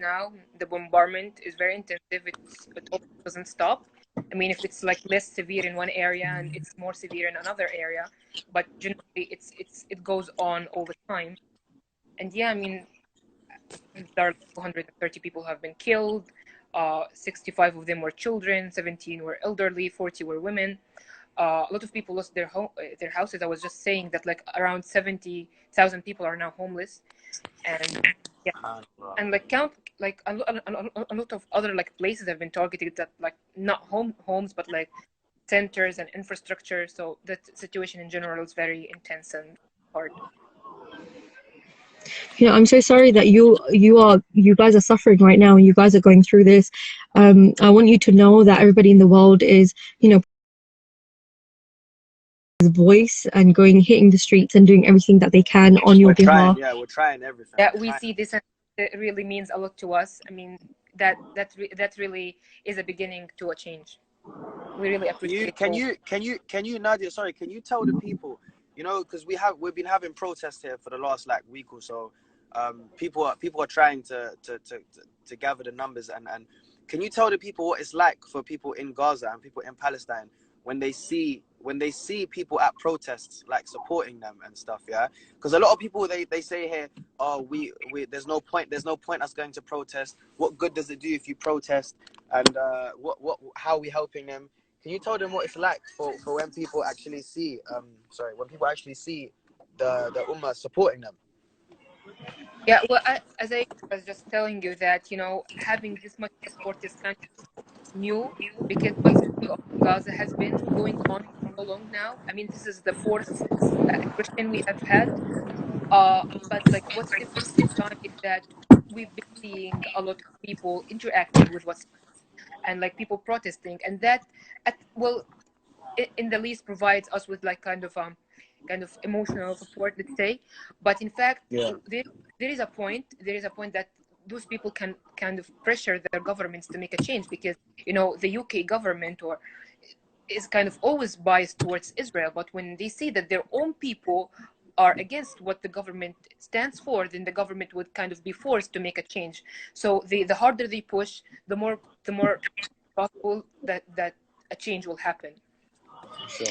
now. The bombardment is very intensive. It also doesn't stop. I mean, if it's like less severe in one area and it's more severe in another area, but generally it goes on all the time. And yeah, I mean, there are 230 people have been killed. 65 of them were children, 17 were elderly, 40 were women. A lot of people lost their houses. I was just saying that like around 70,000 people are now homeless, and yeah, and like count like a lot of other like places have been targeted that like not homes but like centers and infrastructure. So that situation in general is very intense and hard. Yeah, I'm so sorry that you guys are suffering right now and you guys are going through this. I want you to know that everybody in the world is, voice and hitting the streets and doing everything that they can on your behalf. We're trying everything. Yeah, we see this and it really means a lot to us. I mean, that really is a beginning to a change. We really appreciate. Can you Nadia, sorry, can you tell the people, because we've been having protests here for the last like week or so. People are trying to gather the numbers, and can you tell the people what it's like for people in Gaza and people in Palestine when they see people at protests like supporting them and stuff? Yeah, because a lot of people they say here, oh, we there's no point us going to protest. What good does it do if you protest? And how are we helping them? Can you tell them what it's like for when people actually see the Ummah supporting them? Yeah, well, as I was just telling you that, having this much support is kind of new, because what's going on in Gaza has been going on for so long now. I mean, this is the fourth aggression we have had. But like what's different this time is that we've been seeing a lot of people interacting with what's and like people protesting, and that in the least provides us with like kind of emotional support, let's say. But in fact, there is a point that those people can kind of pressure their governments to make a change, because the UK government is kind of always biased towards Israel, but when they see that their own people are against what the government stands for, then the government would kind of be forced to make a change. So the harder they push, the more possible that a change will happen.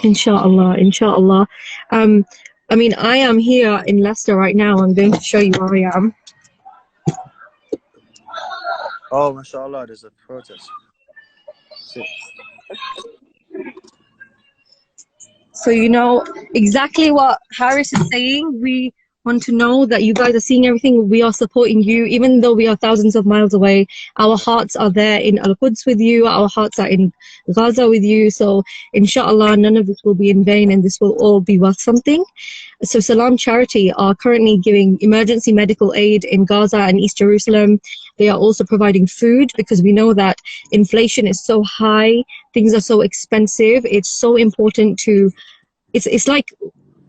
Inshallah, inshallah. I mean, I am here in Leicester right now. I'm going to show you where I am. Oh, mashallah, there's a protest. So exactly what Harris is saying. We want to know that you guys are seeing everything. We are supporting you, even though we are thousands of miles away. Our hearts are there in Al-Quds with you. Our hearts are in Gaza with you. So inshallah, none of this will be in vain, and this will all be worth something. So Salaam Charity are currently giving emergency medical aid in Gaza and East Jerusalem. They are also providing food, because we know that inflation is so high, things are so expensive. It's so important it's like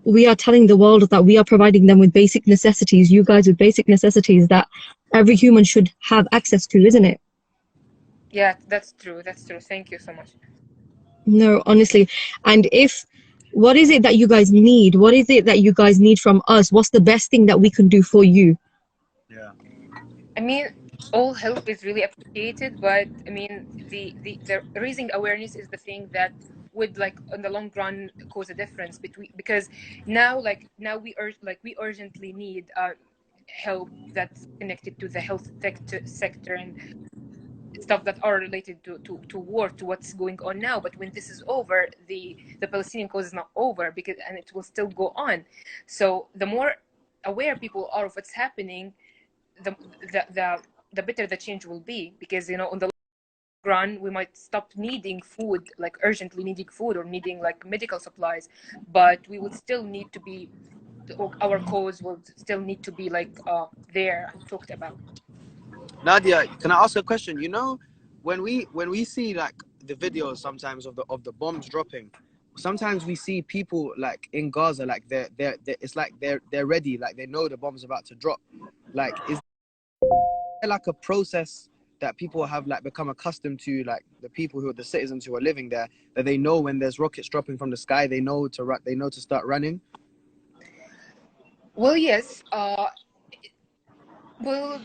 we are telling the world that we are providing them with basic necessities, you guys with basic necessities that every human should have access to, isn't it? Yeah, that's true. Thank you so much. No, honestly. And what is it that you guys need? What is it that you guys need from us? What's the best thing that we can do for you? Yeah. I mean, all help is really appreciated, but I mean, the raising awareness is the thing that would like in the long run cause a difference because now we urgently need help that's connected to the health sector and stuff that are related to war, to what's going on now. But when this is over, the Palestinian cause is not over, and it will still go on. So the more aware people are of what's happening, the better the change will be, because on the run we might stop needing food, like urgently needing food or needing like medical supplies, but we would still need to be, our cause will still need to be like there and talked about. Nadia, can I ask a question? When we see like the videos sometimes of the bombs dropping, sometimes we see people like in Gaza, like they're it's like they're ready, like they know the bomb's about to drop. Like, is there like a process that people have like become accustomed to, like the citizens who are living there, that they know when there's rockets dropping from the sky, they know to start running? Well, yes. Well,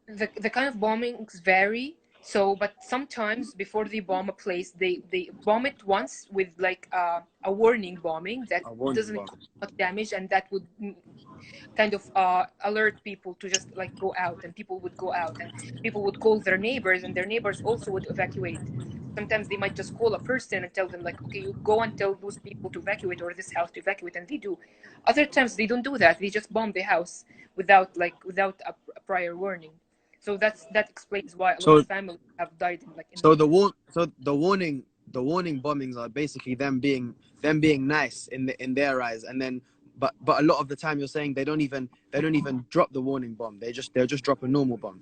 The kind of bombings vary. So, but sometimes before they bomb a place, they bomb it once with like a warning bombing that A warning doesn't bomb. cause much damage, and that would kind of alert people to just like go out, and people would go out, and people would call their neighbors, and their neighbors also would evacuate. Sometimes they might just call a person and tell them like, okay, you go and tell those people to evacuate or this house to evacuate, and they do. Other times they don't do that, they just bomb the house without a prior warning. So that explains why a lot of So families have died in like in so bombings. the warning bombings are basically them being nice in their eyes, and then but a lot of the time you're saying they don't even drop the warning bomb. They'll just drop a normal bomb.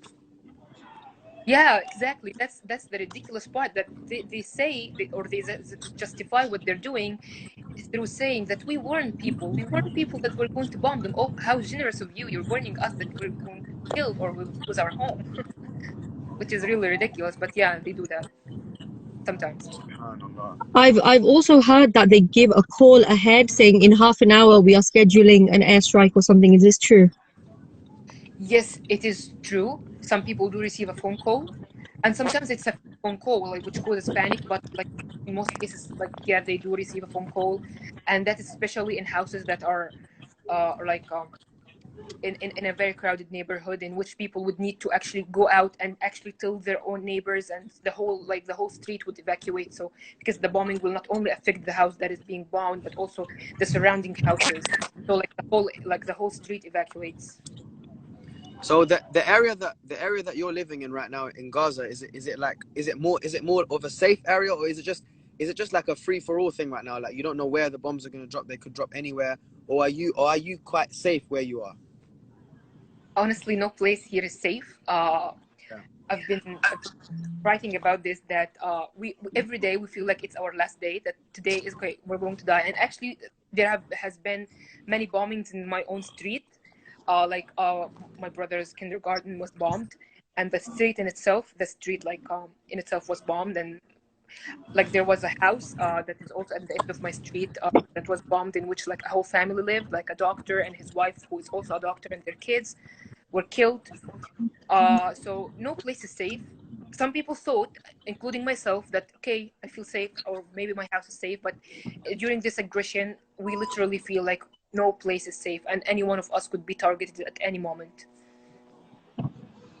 Yeah, exactly. That's the ridiculous part, that they say or they justify what they're doing through saying that we warned people that we're going to bomb them. Oh, how generous of you! You're warning us that we're going to be killed or we'll lose our home, which is really ridiculous. But yeah, they do that sometimes. I've also heard that they give a call ahead saying in half an hour we are scheduling an airstrike or something. Is this true? Yes, it is true. Some people do receive a phone call, and sometimes it's a phone call like which causes panic. But like in most cases, like yeah, they do receive a phone call, and that is especially in houses that are like in a very crowded neighborhood in which people would need to actually go out and actually tell their own neighbors, and the whole street would evacuate. So because the bombing will not only affect the house that is being bombed but also the surrounding houses, so like the whole street evacuates. So the area that you're living in right now in Gaza, is it more of a safe area, or is it just like a free for all thing right now? Like you don't know where the bombs are gonna drop. They could drop anywhere, or are you quite safe where you are? Honestly, no place here is safe. Yeah. I've been writing about this, that we every day we feel like it's our last day, that today is great, we're going to die. And actually has been many bombings in my own street. My brother's kindergarten was bombed, and the street in itself, the street in itself was bombed. And like there was a house that is also at the end of my street that was bombed, in which like a whole family lived, like a doctor and his wife who is also a doctor, and their kids were killed. So no place is safe. Some people thought, including myself, that okay, I feel safe, or maybe my house is safe. But during this aggression, we literally feel like no place is safe, and any one of us could be targeted at any moment.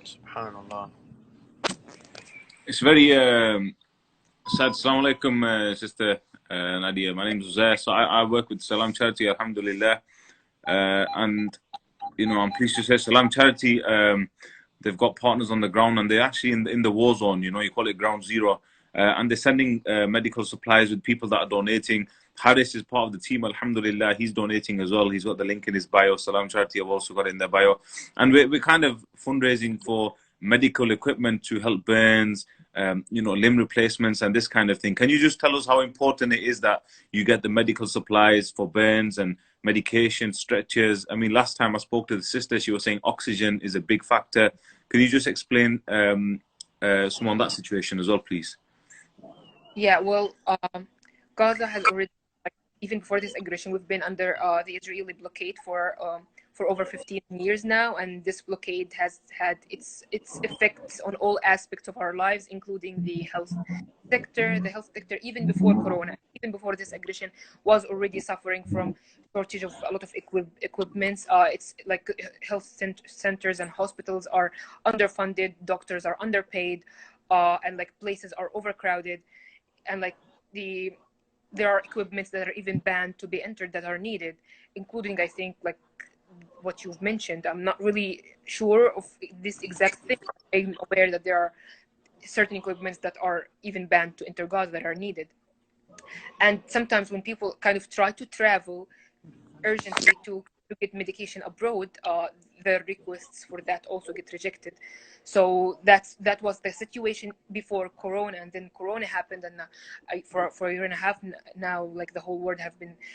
Subhanallah. It's very sad. Assalamu alaikum, Sister Nadia. My name is Uzair. So I work with Salaam Charity, alhamdulillah. And, you know, I'm pleased to say Salaam Charity, they've got partners on the ground, and they're actually in the war zone, you know, you call it ground zero. And they're sending medical supplies with people that are donating. Haris is part of the team, alhamdulillah. He's donating as well. He's got the link in his bio. Salaam Charity have also got it in their bio. And we're kind of fundraising for medical equipment to help burns, you know, limb replacements and this kind of thing. Can you just tell us how important it is that you get the medical supplies for burns and medication, stretchers? I mean, last time I spoke to the sister, she was saying oxygen is a big factor. Can you just explain some on that situation as well, please? Yeah, well, Gaza has already, like, even before this aggression, we've been under the Israeli blockade for over 15 years now, and this blockade has had its effects on all aspects of our lives, including the health sector. The health sector, even before Corona, even before this aggression, was already suffering from shortage of a lot of equipments. It's like health centers and hospitals are underfunded, doctors are underpaid, and like places are overcrowded, and like there are equipments that are even banned to be entered that are needed, including, I think, like what you've mentioned. I'm not really sure of this exact thing. I'm aware that there are certain equipments that are even banned to enter Gaza that are needed. And sometimes when people kind of try to travel urgently to get medication abroad, their requests for that also get rejected. So that was the situation before Corona, and then Corona happened, and for a year and a half now, like the whole world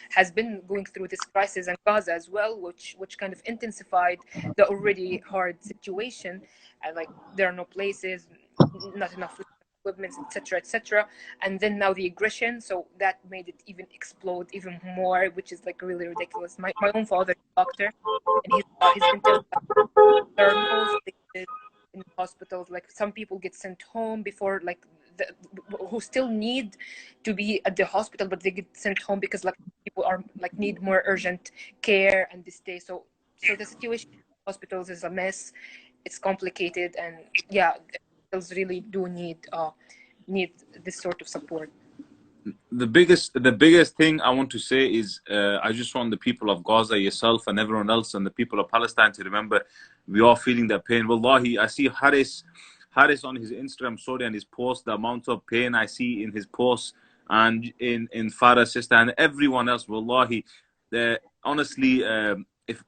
has been going through this crisis, and Gaza as well, which kind of intensified the already hard situation. And like there are no places, not enough equipments, etc., etc. And then now the aggression, so that made it even explode even more, which is like really ridiculous. My own father is a doctor, and he's been telling us there are no spaces in hospitals. Like some people get sent home before, like who still need to be at the hospital, but they get sent home because like people are like need more urgent care and they stay. So the situation in hospitals is a mess. It's complicated, and yeah, hospitals really do need this sort of support. The biggest thing I want to say is I just want the people of Gaza, yourself and everyone else, and the people of Palestine to remember we are feeling that pain. Wallahi, I see Harris on his Instagram story and his post, the amount of pain I see in his posts, and in Farah's sister and everyone else. Wallahi, honestly, if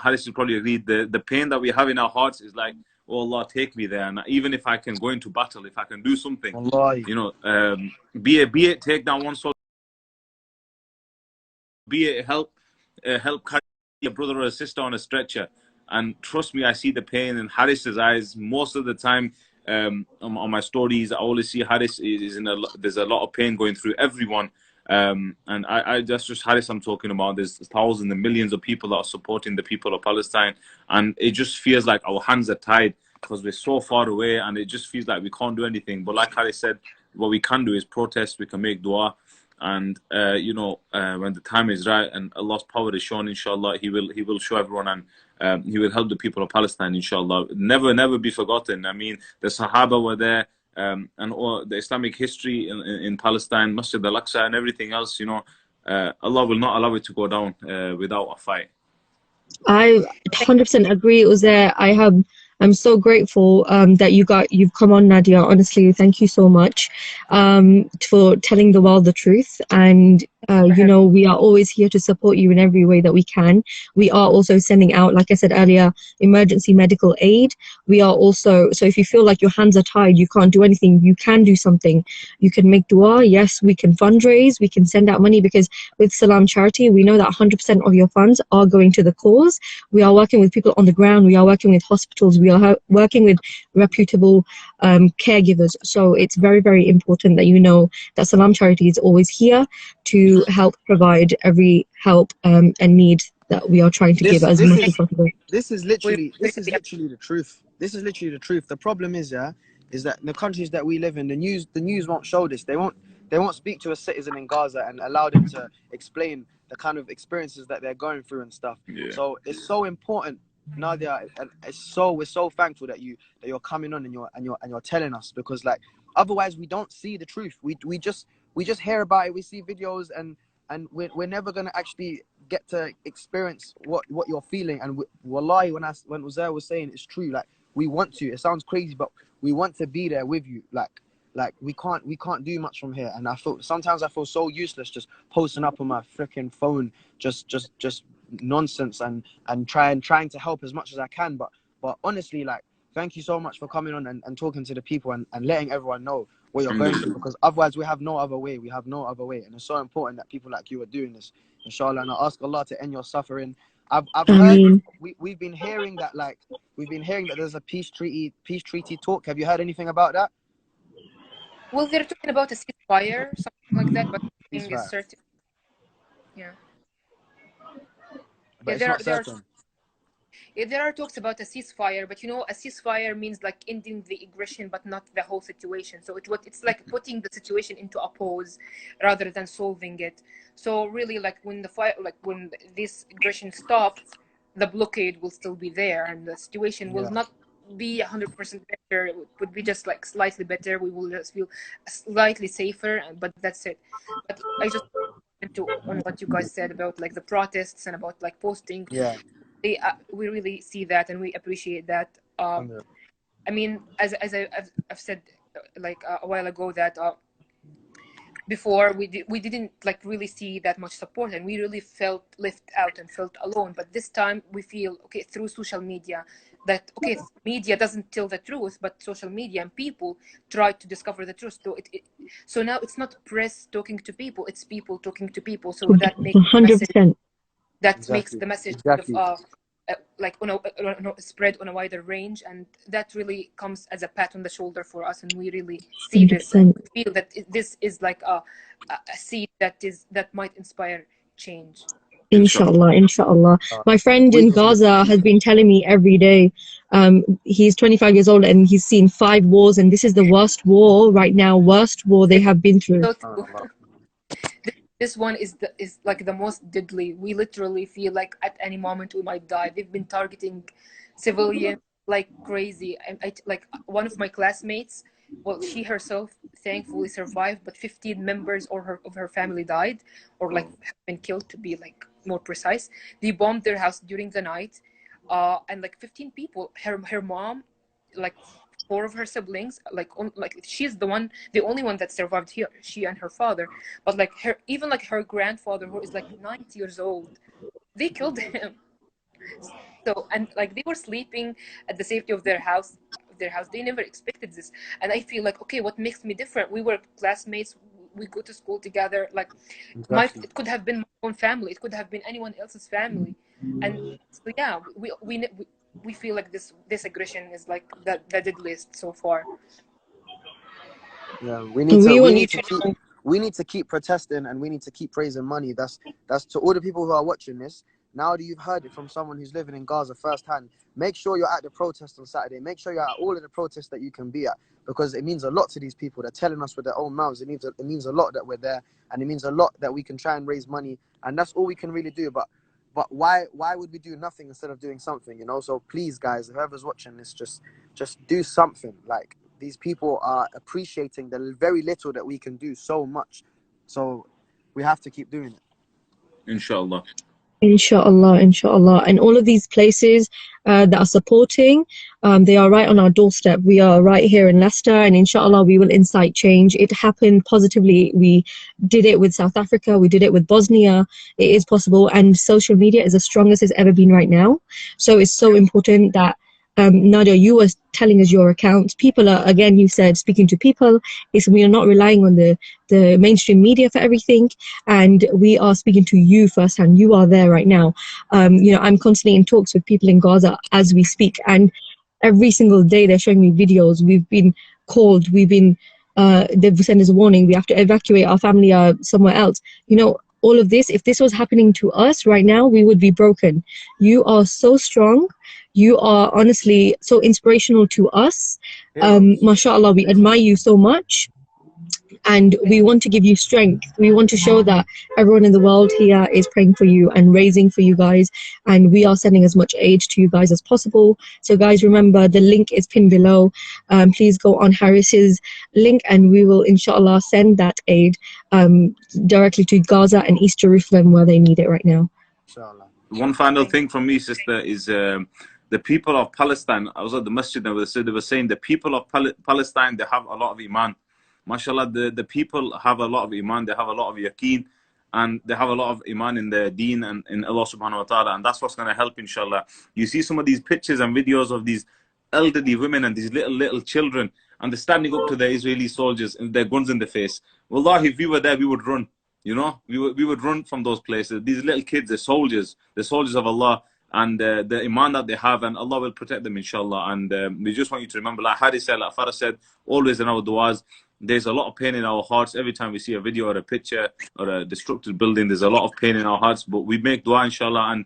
Harris will probably agree, the pain that we have in our hearts is like, oh Allah, take me there. And even if I can go into battle, if I can do something, Wallahi. you know, be it take down one soldier, be it help carry a brother or a sister on a stretcher. And trust me, I see the pain in Harris's eyes most of the time. On my stories, I always see Harris is there's a lot of pain going through everyone. And that's just Harris I'm talking about. There's thousands and millions of people that are supporting the people of Palestine, and it just feels like our hands are tied because we're so far away, and it just feels like we can't do anything. But like Harris said, what we can do is protest. We can make dua, and you know, when the time is right and Allah's power is shown, inshallah, He will show everyone, and He will help the people of Palestine, inshallah. Never be forgotten. I mean, the Sahaba were there. And all the Islamic history in Palestine, Masjid al-Aqsa and everything else, you know, Allah will not allow it to go down without a fight. I 100% agree, Uzair. I'm so grateful that you've come on, Nadia. Honestly, thank you so much for telling the world the truth. And you know, we are always here to support you in every way that we can. We are also sending out, like I said earlier, emergency medical aid. We are also, so if you feel like your hands are tied, you can't do anything, you can do something. You can make dua. Yes, we can fundraise. We can send out money, because with Salaam Charity, we know that 100% of your funds are going to the cause. We are working with people on the ground. We are working with hospitals. We are working with reputable caregivers. So it's very, very important that you know that Salaam Charity is always here to help provide every help and need that we are trying to give as much as possible. This is literally the truth. This is literally the truth. The problem is, is that in the countries that we live in, the news won't show this. They won't speak to a citizen in Gaza and allow them to explain the kind of experiences that they're going through and stuff. Yeah. So it's so important, Nadia, and we're so thankful that you're coming on and you're telling us, because like otherwise we don't see the truth. We just hear about it. We see videos and we're never gonna actually get to experience what you're feeling. And wallahi, when Uzair was saying, it's true. Like we want to. It sounds crazy, but we want to be there with you. Like we can't do much from here. And sometimes I feel so useless just posting up on my freaking phone, just nonsense and trying to help as much as I can. But honestly, like, thank you so much for coming on and talking to the people and letting everyone know what you're going through, because otherwise we have no other way. We have no other way. And it's so important that people like you are doing this, inshallah. And I ask Allah to end your suffering. I've heard, we've been hearing that there's a peace treaty talk. Have you heard anything about that? Well, they're talking about a ceasefire, something like that, but nothing is certain. Yeah. But there are talks about a ceasefire, but you know, a ceasefire means like ending the aggression, but not the whole situation. So it's like putting the situation into a pause rather than solving it. So really, like when when this aggression stops, the blockade will still be there, and the situation will not be 100% better. It would be just like slightly better. We will just feel slightly safer, but that's it. But I just on what you guys said about like the protests and about like posting. Yeah. We really see that and we appreciate that. I mean, as I've said like a while ago, that before we didn't like really see that much support, and we really felt left out and felt alone. But this time we feel okay through social media that media doesn't tell the truth, but social media and people try to discover the truth. So so now it's not press talking to people, it's people talking to people. So that makes 100%. Makes the message like spread on a wider range, and that really comes as a pat on the shoulder for us, and we really see 100%. This and feel that this is like a seed that might inspire change. Inshallah. My friend in Gaza has been telling me every day, He's 25 years old and he's seen 5 wars, and this is the worst war right now, worst war they have been through. So true. This one is like the most deadly. We literally feel like at any moment we might die. They've been targeting civilians like crazy. And like one of my classmates, well, she herself thankfully survived, but 15 members of her family died, or like have been killed, to be like more precise. They bombed their house during the night, and like 15 people. Her mom, like 4 of her siblings, like she's the only one that survived here, she and her father. But like even like her grandfather, who is like 90 years old, they killed him. So, and like they were sleeping at the safety of their house. They never expected this. And I feel like, okay, what makes me different? We were classmates, we go to school together. Like Exactly. it could have been my own family, it could have been anyone else's family. And so yeah, we feel like this aggression is like the deadliest so far. Yeah, We want you to know. we need to keep protesting, and we need to keep raising money. That's to all the people who are watching this. Now that you've heard it from someone who's living in Gaza firsthand, make sure you're at the protest on Saturday. Make sure you're at all of the protests that you can be at, because it means a lot to these people. They're telling us with their own mouths. It means a lot that we're there, and it means a lot that we can try and raise money, and that's all we can really do. But why would we do nothing instead of doing something? You know. So please, guys, whoever's watching this, just do something. Like, these people are appreciating the very little that we can do so much. So we have to keep doing it. Inshallah. Inshallah, inshallah. And all of these places that are supporting, they are right on our doorstep. We are right here in Leicester, and inshallah we will incite change. It happened positively. We did it with South Africa, we did it with Bosnia. It is possible, and social media is as strong as it's ever been right now. So it's so important that Nadia, you were telling us your accounts. People are, again, you said, speaking to people. We are not relying on the mainstream media for everything, and we are speaking to you firsthand. You are there right now. I'm constantly in talks with people in Gaza as we speak, and every single day they're showing me videos. We've been called. They've sent us a warning. We have to evacuate our family somewhere else. All of this, if this was happening to us right now, we would be broken. You are so strong. You are honestly so inspirational to us. MashaAllah, we admire you so much. And we want to give you strength. We want to show that everyone in the world here is praying for you and raising for you guys. And we are sending as much aid to you guys as possible. So guys, remember, the link is pinned below. Please go on Harris's link, and we will inshallah send that aid directly to Gaza and East Jerusalem, where they need it right now. Inshallah. One final thing from me, sister, is the people of Palestine. I was at the masjid and they were saying the people of Palestine, they have a lot of iman. MashaAllah, the people have a lot of iman, they have a lot of yaqeen, and they have a lot of iman in their deen and in Allah subhanahu wa ta'ala, and that's what's going to help, inshallah. You see some of these pictures and videos of these elderly women and these little children, and they're standing up to the Israeli soldiers and their guns in the face. Wallahi, if we were there, we would run. We would run from those places. These little kids, the soldiers of Allah, and the iman that they have, and Allah will protect them, inshallah. And we just want you to remember, like Harry said, like Farah said, always in our du'as, there's a lot of pain in our hearts every time we see a video or a picture or a destructive building. There's a lot of pain in our hearts, but we make dua, inshallah, and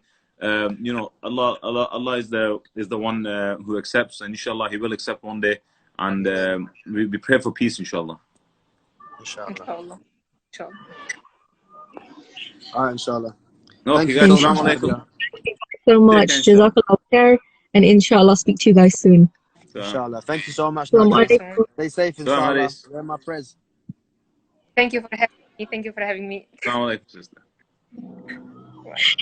Allah is the one who accepts, and inshallah He will accept one day, and we pray for peace, inshallah. Inshallah. Inshallah. All right, inshallah. Okay, guys, assalamu alaikum. So much. Jazakallah khair, and inshallah speak to you guys soon. Inshallah. Thank you so much. Assalamu alaikum. Stay safe, inshallah. Wear my prayers. Thank you for having me. Assalamu alaikum, sister. Right.